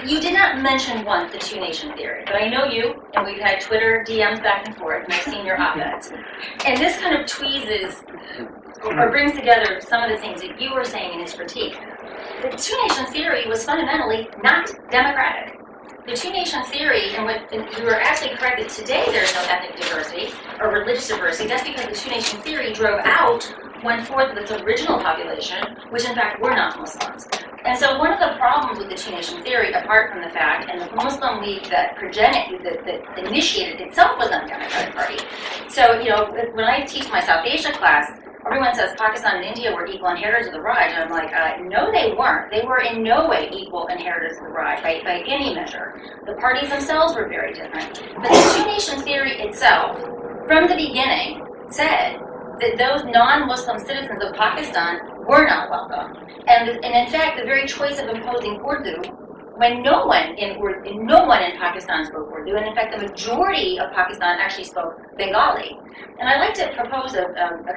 You did not mention once the two-nation theory, but I know you, and we've had Twitter DMs back and forth, and I've seen your op-eds. And this kind of tweezes or brings together some of the things that you were saying in his critique. The two-nation theory was fundamentally not democratic. The two-nation theory, and you were absolutely correct that today there's no ethnic diversity or religious diversity. That's because the two-nation theory drove out 1/4 of its original population, which in fact were not Muslims. And so one of the problems with the two-nation theory, apart from the fact, and the Muslim League that initiated itself was not a Democratic Party. So, when I teach my South Asia class, everyone says Pakistan and India were equal inheritors of the Raj, and I'm like, no, they weren't. They were in no way equal inheritors of the Raj by any measure. The parties themselves were very different. But the two-nation theory itself, from the beginning, said that those non-Muslim citizens of Pakistan were not welcome. And in fact, the very choice of imposing Urdu, when no one in Pakistan spoke Urdu, and in fact the majority of Pakistan actually spoke Bengali. And I like to propose a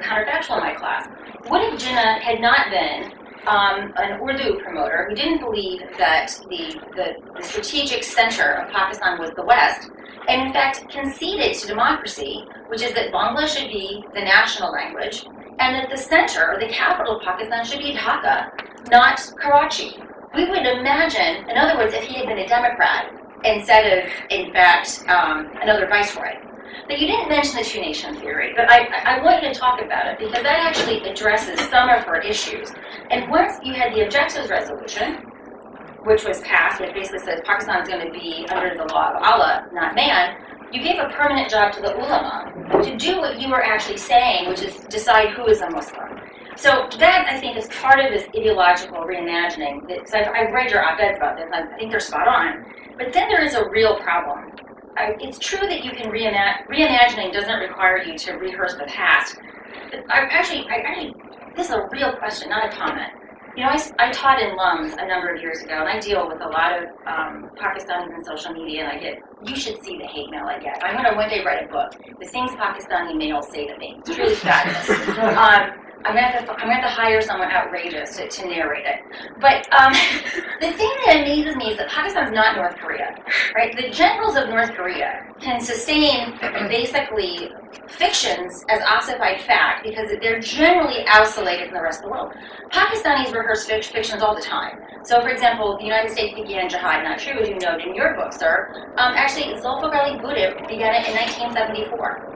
counterfactual in my class. What if Jinnah had not been an Urdu promoter who didn't believe that the strategic center of Pakistan was the West, and in fact conceded to democracy, which is that Bangla should be the national language, and that the center, or the capital of Pakistan, should be Dhaka, not Karachi. We would imagine, in other words, if he had been a Democrat instead of, in fact, another viceroy. But you didn't mention the two-nation theory, but I want you to talk about it because that actually addresses some of her issues. And once you had the Objectives Resolution, which was passed, which basically says Pakistan is going to be under the law of Allah, not man, you gave a permanent job to the ulama to do what you were actually saying, which is decide who is a Muslim. So that, I think, is part of this ideological reimagining. Because I've read your op-eds about this, and I think they're spot on. But then there is a real problem. It's true that you can reimagining doesn't require you to rehearse the past. But this is a real question, not a comment. I taught in LUMS a number of years ago, and I deal with a lot of Pakistanis in social media, and you should see the hate mail I get. I'm going to one day write a book, The Things Pakistani Males Say to Me. It's truly fabulous. I'm going to have to hire someone outrageous to narrate it. But the thing that amazes me is that Pakistan's not North Korea, right? The generals of North Korea can sustain basically fictions as ossified fact because they're generally isolated from the rest of the world. Pakistanis rehearse fictions all the time. So, for example, the United States began jihad, not true, as you note in your book, sir. Actually, Zulfikar Ali Bhutto began it in 1974.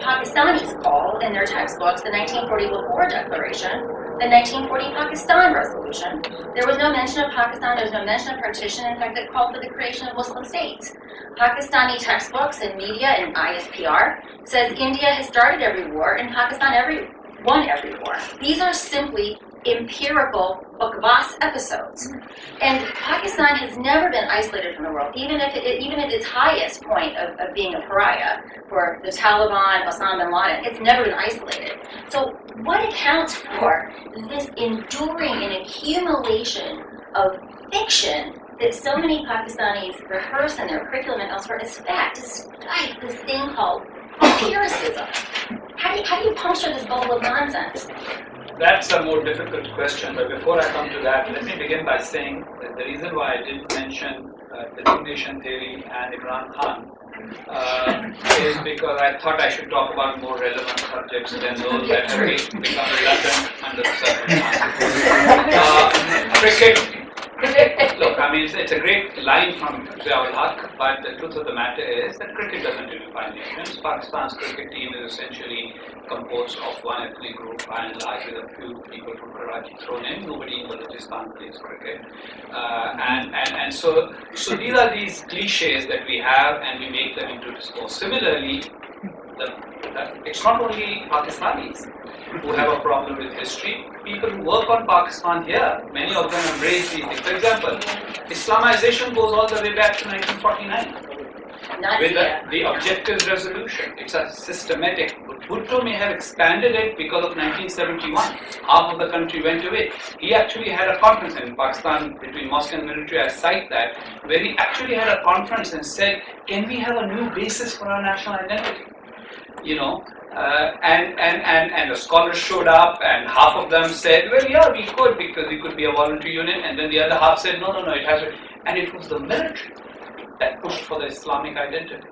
Pakistanis call in their textbooks the 1940 Lahore Declaration, the 1940 Pakistan Resolution. There was no mention of Pakistan, there was no mention of partition. In fact, it called for the creation of Muslim states. Pakistani textbooks and media and ISPR says India has started every war and Pakistan won every war. These are simply empirical Bakwas episodes. And Pakistan has never been isolated from the world, even at its highest point of being a pariah for the Taliban, Osama bin Laden. It's never been isolated. So what accounts for this enduring and accumulation of fiction that so many Pakistanis rehearse in their curriculum and elsewhere as fact, despite this thing called empiricism? How do you puncture this bubble of nonsense? That's a more difficult question, but before I come to that, let me begin by saying that the reason why I didn't mention the two-nation theory and Imran Khan is because I thought I should talk about more relevant subjects than those that have become redundant under the circumstances. Cricket. Look, I mean, it's a great line from Ziaul Haq, but the truth of the matter is that cricket doesn't unify nations. Pakistan's cricket team is essentially composed of one ethnic group and large with a few people from Karachi thrown in. Nobody in Balochistan plays cricket. And so these are these cliches that we have and we make them into discourse. Similarly, it's not only Pakistanis who have a problem with history. People who work on Pakistan here, many of them embrace these things. For example, Islamization goes all the way back to 1949 with the Objectives Resolution. It's a systematic. Bhutto may have expanded it because of 1971. Half of the country went away. He actually had a conference in Pakistan between mosque and military. I cite that, where he actually had a conference and said, "Can we have a new basis for our national identity?" And the scholars showed up, and half of them said, well, yeah, we could, because we could be a voluntary unit, and then the other half said, no, it has to. And it was the military that pushed for the Islamic identity.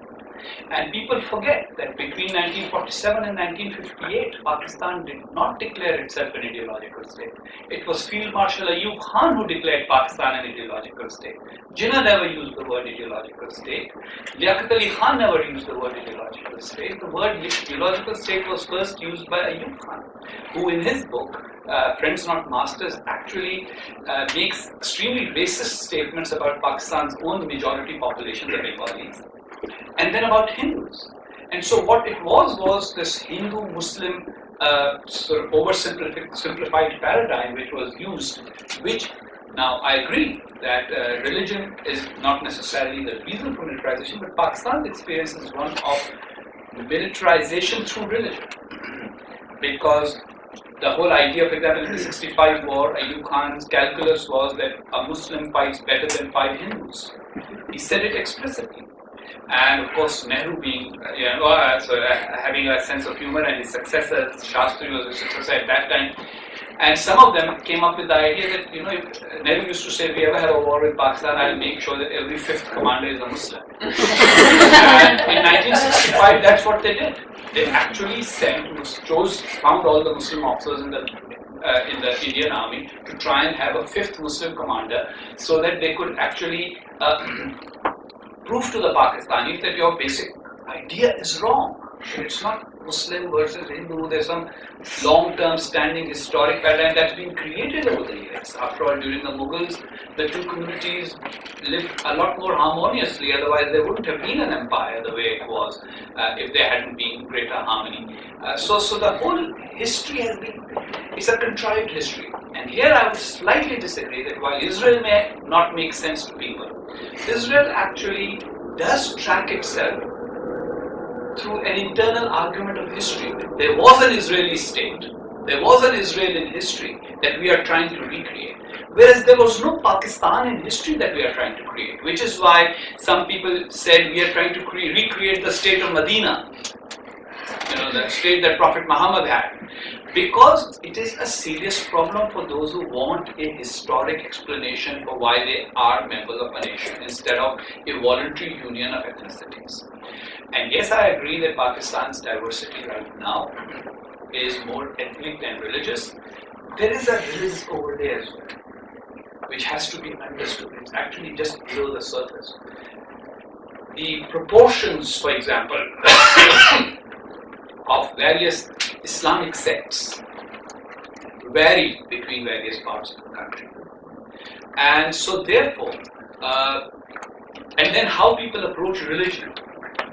And people forget that between 1947 and 1958, Pakistan did not declare itself an ideological state. It was Field Marshal Ayub Khan who declared Pakistan an ideological state. Jinnah never used the word ideological state. Liaquat Ali Khan never used the word ideological state. The word ideological state was first used by Ayub Khan, who in his book, Friends Not Masters, actually makes extremely racist statements about Pakistan's own majority population, the Bengalis, and then about Hindus. And so what it was this Hindu-Muslim sort of oversimplified paradigm which was used, which now I agree that religion is not necessarily the reason for militarization, but Pakistan's experience is one of militarization through religion. Because the whole idea, for example, in the 65 war, Ayub Khan's calculus was that a Muslim fights better than 5 Hindus. He said it explicitly. And of course, Nehru being, having a sense of humor, and his successor, Shastri, was a successor at that time. And some of them came up with the idea that, if Nehru used to say, if we ever have a war with Pakistan, I'll make sure that every 5th commander is a Muslim. And in 1965, that's what they did. They actually found all the Muslim officers in the Indian army to try and have a 5th Muslim commander, so that they could actually prove to the Pakistanis that your basic idea is wrong. It's not Muslim versus Hindu. There's some long-term standing historic paradigm that's been created over the years. After all, during the Mughals, the two communities lived a lot more harmoniously. Otherwise, there wouldn't have been an empire the way it was if there hadn't been greater harmony. So the whole history has been, it's a contrived history. And here I would slightly disagree that while Israel may not make sense to people, Israel actually does track itself through an internal argument of history. There was an Israeli state, there was an Israel in history that we are trying to recreate. Whereas there was no Pakistan in history that we are trying to create, which is why some people said we are trying to recreate the state of Medina, the state that Prophet Muhammad had. Because it is a serious problem for those who want a historic explanation for why they are members of a nation instead of a voluntary union of ethnicities. And yes, I agree that Pakistan's diversity right now is more ethnic than religious. There is a religious overlay as well, which has to be understood. It's actually just below the surface. The proportions, for example, of various Islamic sects vary between various parts of the country. And so therefore, and then how people approach religion.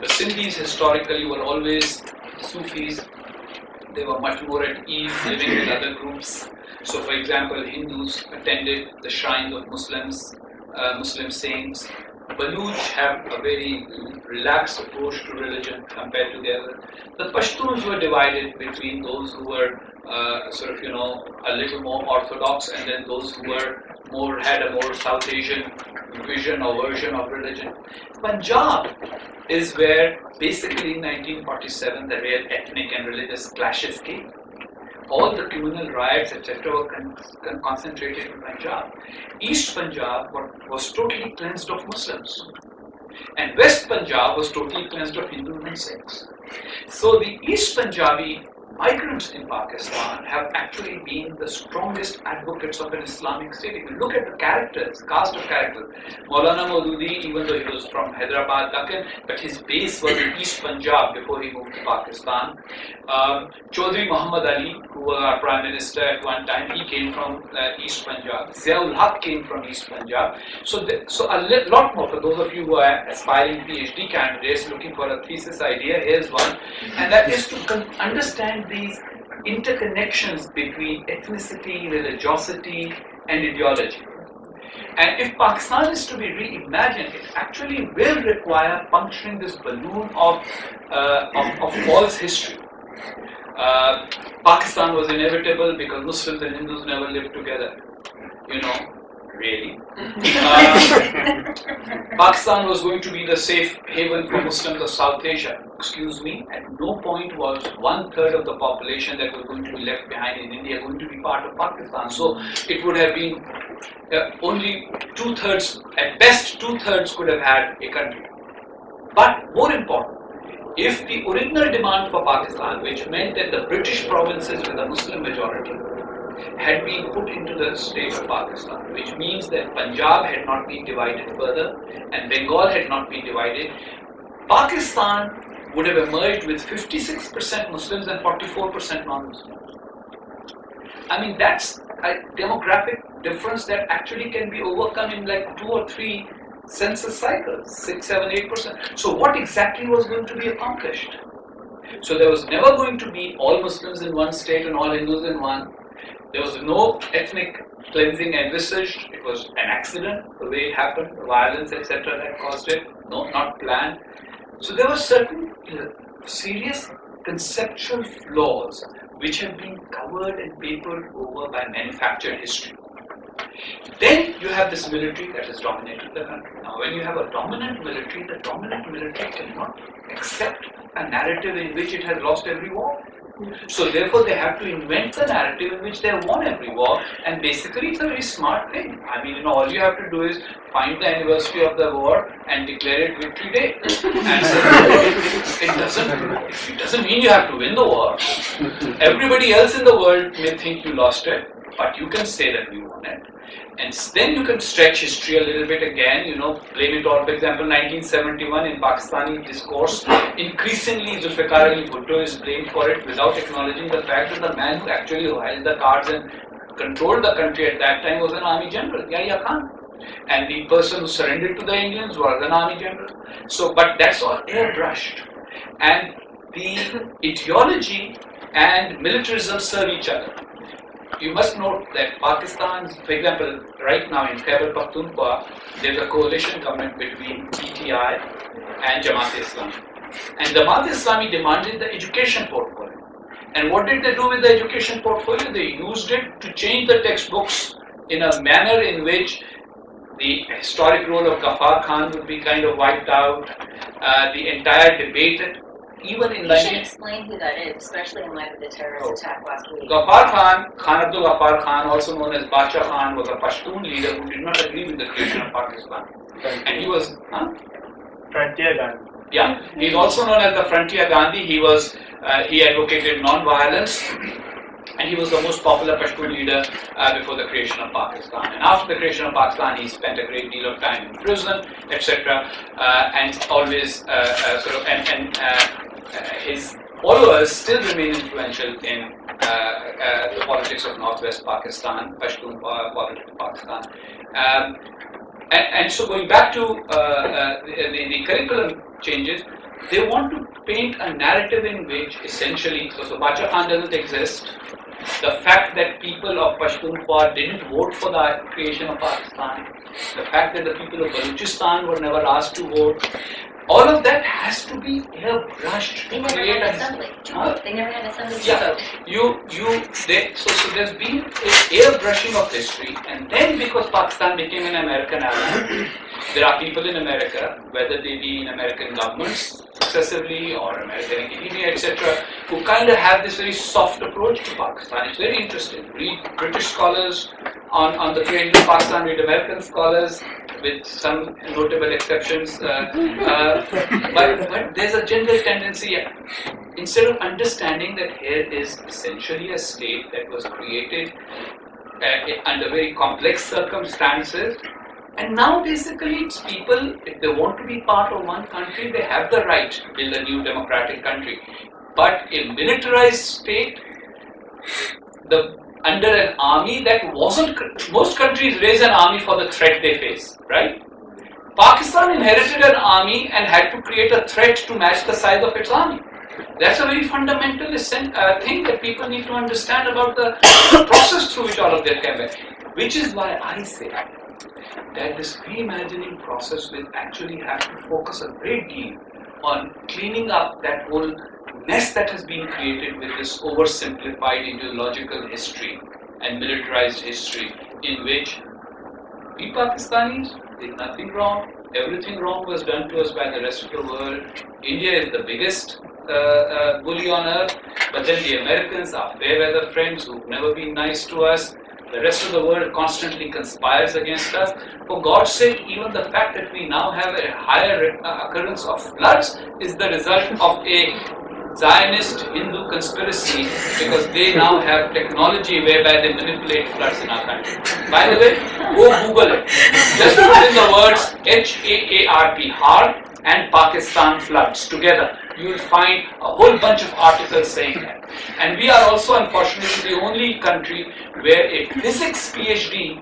The Sindhis historically were always Sufis. They were much more at ease living with other groups. So for example, Hindus attended the shrines of Muslims, Muslim saints. Baluch have a very relaxed approach to religion compared to the other. The Pashtuns were divided between those who were a little more orthodox, and then those who were had a more South Asian vision or version of religion. Punjab is where basically in 1947 the real ethnic and religious clashes came. All the communal riots, etc., were concentrated in Punjab. East Punjab was totally cleansed of Muslims, and West Punjab was totally cleansed of Hindus and Sikhs. So the East Punjabi migrants in Pakistan have actually been the strongest advocates of an Islamic state. If you look at the characters, cast of characters, Maulana Maududi, even though he was from Hyderabad, Deccan, but his base was in East Punjab before he moved to Pakistan. Chaudhry Muhammad Ali, who was our Prime Minister at one time, he came from East Punjab. Ziaul Haq came from East Punjab. So a lot more, for those of you who are aspiring PhD candidates looking for a thesis idea, here's one, and that is to understand these interconnections between ethnicity, religiosity, and ideology. And if Pakistan is to be reimagined, it actually will require puncturing this balloon of false history. Pakistan was inevitable because Muslims and Hindus never lived together. Really? Pakistan was going to be the safe haven for Muslims of South Asia. excuse me, at no point was 1/3 of the population that was going to be left behind in India going to be part of Pakistan. So it would have been only 2/3, at best 2/3 could have had a country. But more important, if the original demand for Pakistan, which meant that the British provinces with a Muslim majority, had been put into the state of Pakistan, which means that Punjab had not been divided further and Bengal had not been divided, Pakistan would have emerged with 56% Muslims and 44% non-Muslims. I mean, that's a demographic difference that actually can be overcome in like 2 or 3 census cycles, 6, 7, 8%. So what exactly was going to be accomplished? So there was never going to be all Muslims in one state and all Hindus in one. There was no ethnic cleansing envisaged. It was an accident, the way it happened, the violence, etc. that caused it, no, not planned. So there were certain serious conceptual flaws which have been covered and papered over by manufactured history. Then you have this military that has dominated the country. Now, when you have a dominant military, the dominant military cannot accept a narrative in which it has lost every war. So therefore they have to invent the narrative in which they have won every war, and basically it's a very smart thing. I mean, all you have to do is find the anniversary of the war and declare it Victory Day. And so it doesn't mean you have to win the war. Everybody else in the world may think you lost it, but you can say that we won it. And then you can stretch history a little bit again, blame it all. For example, 1971 in Pakistani discourse, increasingly Zulfikar Ali Bhutto is blamed for it without acknowledging the fact that the man who actually held the cards and controlled the country at that time was an army general, Yahya Khan. And the person who surrendered to the Indians was an army general. So, but that's all airbrushed. And the ideology and militarism serve each other. You must note that Pakistan, for example, right now in Khyber Pakhtunkhwa, there's a coalition government between PTI and Jamaat-e-Islami. And Jamaat-e-Islami demanded the education portfolio. And what did they do with the education portfolio? They used it to change the textbooks in a manner in which the historic role of Ghaffar Khan would be kind of wiped out. The entire debate, even in You should explain who that is, especially in light of the terrorist attack last week. Ghaffar Khan, Khan Abdul Ghaffar Khan, also known as Bacha Khan, was a Pashtun leader who did not agree with the creation of Pakistan. And he was, Frontier Gandhi. Yeah, he's also known as the Frontier Gandhi. He advocated non-violence, and he was the most popular Pashtun leader before the creation of Pakistan. And after the creation of Pakistan, he spent a great deal of time in prison, etc. And always his followers still remain influential in the politics of Northwest Pakistan, Pashtun politics of Pakistan. And so going back to the curriculum changes, they want to paint a narrative in which essentially, so Bacha Khan doesn't exist. The fact that people of Pashtunkhwa didn't vote for the creation of Pakistan, the fact that the people of Balochistan were never asked to vote, all of that has to be airbrushed to create an assembly. They never had an assembly. Yeah, so there's been an airbrushing of history, and then because Pakistan became an American ally, there are people in America, whether they be in American governments successively or American academia, etc., who kind of have this very soft approach to Pakistan. It's very interesting. Read British scholars on the creation of Pakistan, read American scholars, with some notable exceptions. But there's a general tendency, instead of understanding that here is essentially a state that was created under very complex circumstances, and now basically it's people, if they want to be part of one country, they have the right to build a new democratic country. But a militarized state, under an army that wasn't, most countries raise an army for the threat they face, right? Pakistan inherited an army and had to create a threat to match the size of its army. That's a very fundamental thing that people need to understand about the process through which all of that came back. Which is why I say that this reimagining process will actually have to focus a great deal on cleaning up that whole mess that has been created with this oversimplified ideological history and militarized history in which we Pakistanis did nothing wrong, Everything wrong was done to us by the rest of the world. India is the biggest bully on earth, but then the Americans are fair weather friends who've never been nice to us. The rest of the world constantly conspires against us. For God's sake, even the fact that we now have a higher occurrence of floods is the result of a Zionist Hindu conspiracy, because they now have technology whereby they manipulate floods in our country. By the way, go Google it. Just put in the words HAARP, HARP, and Pakistan floods together. You will find a whole bunch of articles saying that. And we are also, unfortunately, the only country where a physics PhD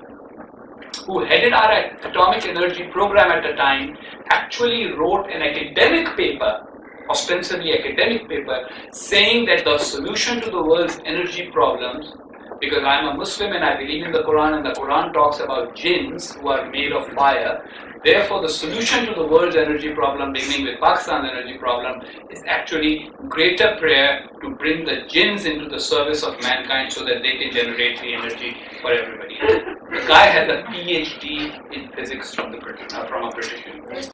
who headed our atomic energy program at the time actually wrote an academic paper, ostensibly academic paper, saying that the solution to the world's energy problems, because I'm a Muslim and I believe in the Quran, and the Quran talks about jinns who are made of fire. Therefore, the solution to the world's energy problem, beginning with Pakistan's energy problem, is actually greater prayer to bring the jinns into the service of mankind so that they can generate the energy for everybody. The guy has a PhD in physics from